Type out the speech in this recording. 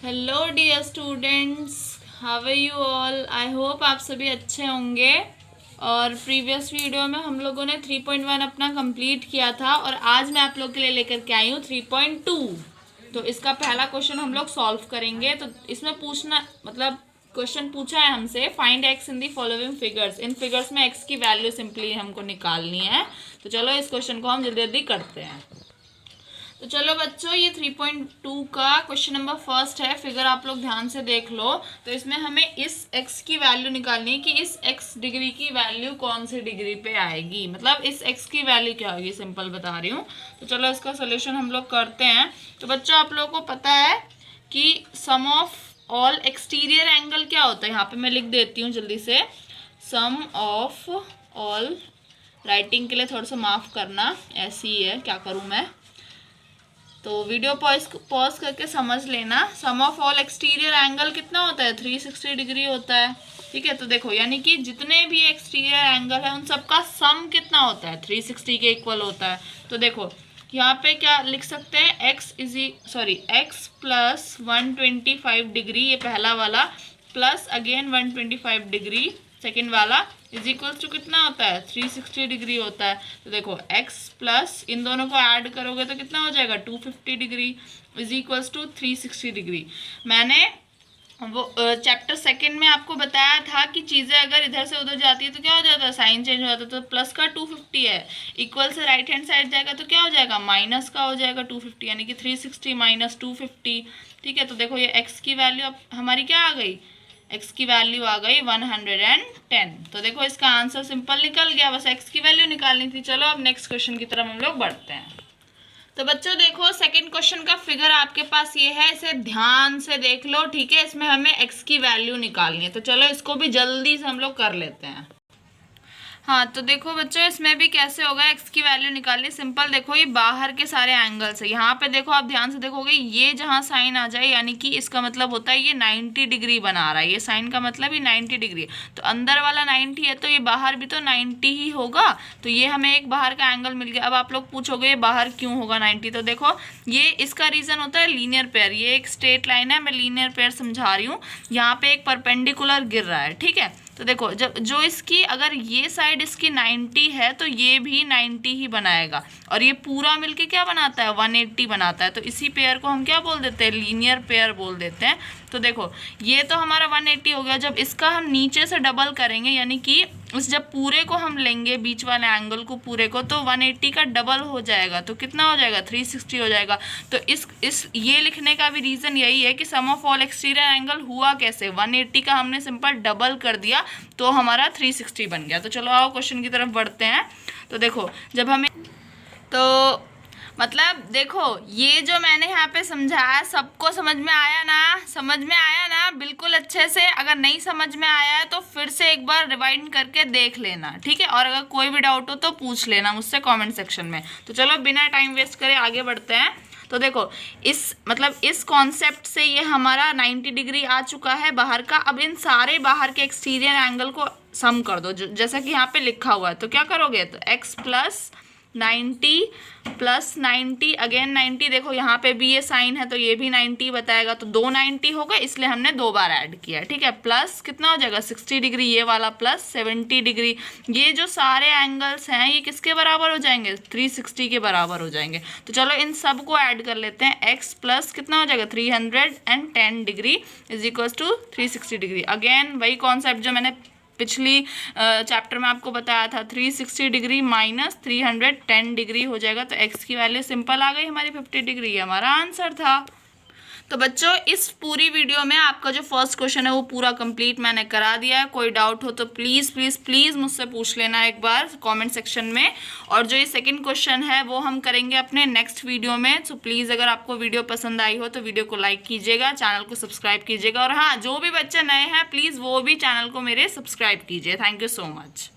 Hello dear students, how are you all. I hope आप सभी अच्छे होंगे। और प्रीवियस वीडियो में हम लोगों ने 3.1 अपना कंप्लीट किया था और आज मैं आप लोग के लिए लेकर के आई हूँ 3.2। तो इसका पहला क्वेश्चन हम लोग सॉल्व करेंगे। तो इसमें पूछना मतलब क्वेश्चन पूछा है हमसे, find x in the following figures. In figures में एक्स की वैल्यू सिंपली हमको निकालनी है। तो चलो इस क्वेश्चन को हम जल्दी जल्दी करते हैं। तो चलो बच्चों, ये 3.2 का क्वेश्चन नंबर फर्स्ट है। फिगर आप लोग ध्यान से देख लो। तो इसमें हमें इस x की वैल्यू निकालनी है कि इस x डिग्री की वैल्यू कौन सी डिग्री पे आएगी, मतलब इस x की वैल्यू क्या होगी, सिंपल बता रही हूँ। तो चलो इसका सोल्यूशन हम लोग करते हैं। तो बच्चों आप लोगों को पता है कि सम ऑफ ऑल एक्सटीरियर एंगल क्या होता है। यहाँ पे मैं लिख देती हूँ जल्दी से, सम ऑफ ऑल। राइटिंग के लिए थोड़ा सा माफ़ करना, ऐसी ही है, क्या करूँ मैं। तो वीडियो पॉज करके समझ लेना। सम ऑफ ऑल एक्सटीरियर एंगल कितना होता है, 360 डिग्री होता है। ठीक है, तो देखो यानी कि जितने भी एक्सटीरियर एंगल है उन सबका सम कितना होता है, 360 के इक्वल होता है। तो देखो यहाँ पे क्या लिख सकते हैं, एक्स प्लस 125 डिग्री, ये पहला वाला, प्लस अगेन 125 डिग्री सेकेंड वाला, इज इक्वल्स टू कितना होता है, 360 डिग्री होता है। तो देखो x प्लस इन दोनों को ऐड करोगे तो कितना हो जाएगा, 250 degree is equals to 360 degree. मैंने वो चैप्टर सेकंड में आपको बताया था कि चीज़ें अगर इधर से उधर जाती है तो क्या हो जाता है, साइन चेंज हो जाता है। तो प्लस का 250 है, इक्वल से राइट हैंड साइड जाएगा तो क्या हो जाएगा, माइनस का हो जाएगा 250, यानी कि 360 माइनस 250। ठीक है, तो देखो ये x की वैल्यू अब हमारी क्या आ गई, x की वैल्यू आ गई 110। तो देखो इसका आंसर सिंपल निकल गया, बस x की वैल्यू निकालनी थी। चलो अब नेक्स्ट क्वेश्चन की तरफ हम लोग बढ़ते हैं। तो बच्चों देखो सेकंड क्वेश्चन का फिगर आपके पास ये है, इसे ध्यान से देख लो। ठीक है, इसमें हमें x की वैल्यू निकालनी है। तो चलो इसको भी जल्दी से हम लोग कर लेते हैं। हाँ तो देखो बच्चों, इसमें भी कैसे होगा, x की वैल्यू निकालनी सिंपल। देखो ये बाहर के सारे एंगल्स है, यहाँ पे देखो आप ध्यान से देखोगे, ये जहाँ साइन आ जाए यानी कि इसका मतलब होता है ये 90 डिग्री बना रहा है। ये साइन का मतलब ये 90 डिग्री है। तो अंदर वाला 90 है तो ये बाहर भी तो 90 ही होगा। तो ये हमें एक बाहर का एंगल मिल गया। अब आप लोग पूछोगे ये बाहर क्यों होगा 90, तो देखो ये इसका रीजन होता है लीनियर पेयर। ये एक स्ट्रेट लाइन है, मैं लीनियर पेयर समझा रही हूँ। यहाँ पे एक परपेंडिकुलर गिर रहा है। ठीक है, तो देखो जब जो इसकी अगर ये साइड इसकी 90 है तो ये भी 90 ही बनाएगा, और ये पूरा मिलके क्या बनाता है, 180 बनाता है। तो इसी पेयर को हम क्या बोल देते हैं, लीनियर पेयर बोल देते हैं। तो देखो ये तो हमारा 180 हो गया। जब इसका हम नीचे से डबल करेंगे, यानी कि उस जब पूरे को हम लेंगे, बीच वाले एंगल को पूरे को, तो 180 का डबल हो जाएगा। तो कितना हो जाएगा, 360 हो जाएगा। तो इस ये लिखने का भी रीज़न यही है कि सम ऑफ ऑल एक्सटीरियर एंगल हुआ कैसे, 180 का हमने सिंपल डबल कर दिया तो हमारा 360 बन गया। तो चलो आओ क्वेश्चन की तरफ बढ़ते हैं। तो देखो जब हमें तो मतलब देखो ये जो मैंने यहाँ पे समझाया सबको समझ में आया ना, समझ में आया ना बिल्कुल अच्छे से। अगर नहीं समझ में आया है तो फिर से एक बार रिवाइंड करके देख लेना। ठीक है, और अगर कोई भी डाउट हो तो पूछ लेना मुझसे कमेंट सेक्शन में। तो चलो बिना टाइम वेस्ट करे आगे बढ़ते हैं। तो देखो इस कॉन्सेप्ट से ये हमारा 90 डिग्री आ चुका है बाहर का। अब इन सारे बाहर के एक्सटीरियर एंगल को सम कर दो, जैसा कि यहाँ पे लिखा हुआ है। तो क्या करोगे, तो x प्लस 90 प्लस 90 अगेन 90, देखो यहाँ पे भी ये साइन है तो ये भी 90 बताएगा। तो 2 90 हो गए, इसलिए हमने 2 बार ऐड किया। ठीक है, प्लस कितना हो जाएगा, 60 डिग्री ये वाला, प्लस 70 डिग्री। ये जो सारे एंगल्स हैं ये किसके बराबर हो जाएंगे, 360 के बराबर हो जाएंगे। तो चलो इन सब को ऐड कर लेते हैं। x प्लस कितना हो जाएगा, 310 degree is equals to 360 degree. Again वही कॉन्सेप्ट जो मैंने पिछली चैप्टर में आपको बताया था, 360 डिग्री माइनस 310 डिग्री हो जाएगा। तो x की वैल्यू सिंपल आ गई हमारी 50 डिग्री, ये हमारा आंसर था। तो बच्चों इस पूरी वीडियो में आपका जो फर्स्ट क्वेश्चन है वो पूरा कंप्लीट मैंने करा दिया है। कोई डाउट हो तो प्लीज़ प्लीज़ प्लीज़ मुझसे पूछ लेना एक बार कमेंट सेक्शन में। और जो ये सेकंड क्वेश्चन है वो हम करेंगे अपने नेक्स्ट वीडियो में। सो प्लीज़ अगर आपको वीडियो पसंद आई हो तो वीडियो को लाइक कीजिएगा, चैनल को सब्सक्राइब कीजिएगा। और हाँ, जो भी बच्चे नए हैं प्लीज़ वो भी चैनल को मेरे सब्सक्राइब कीजिए। Thank you so much.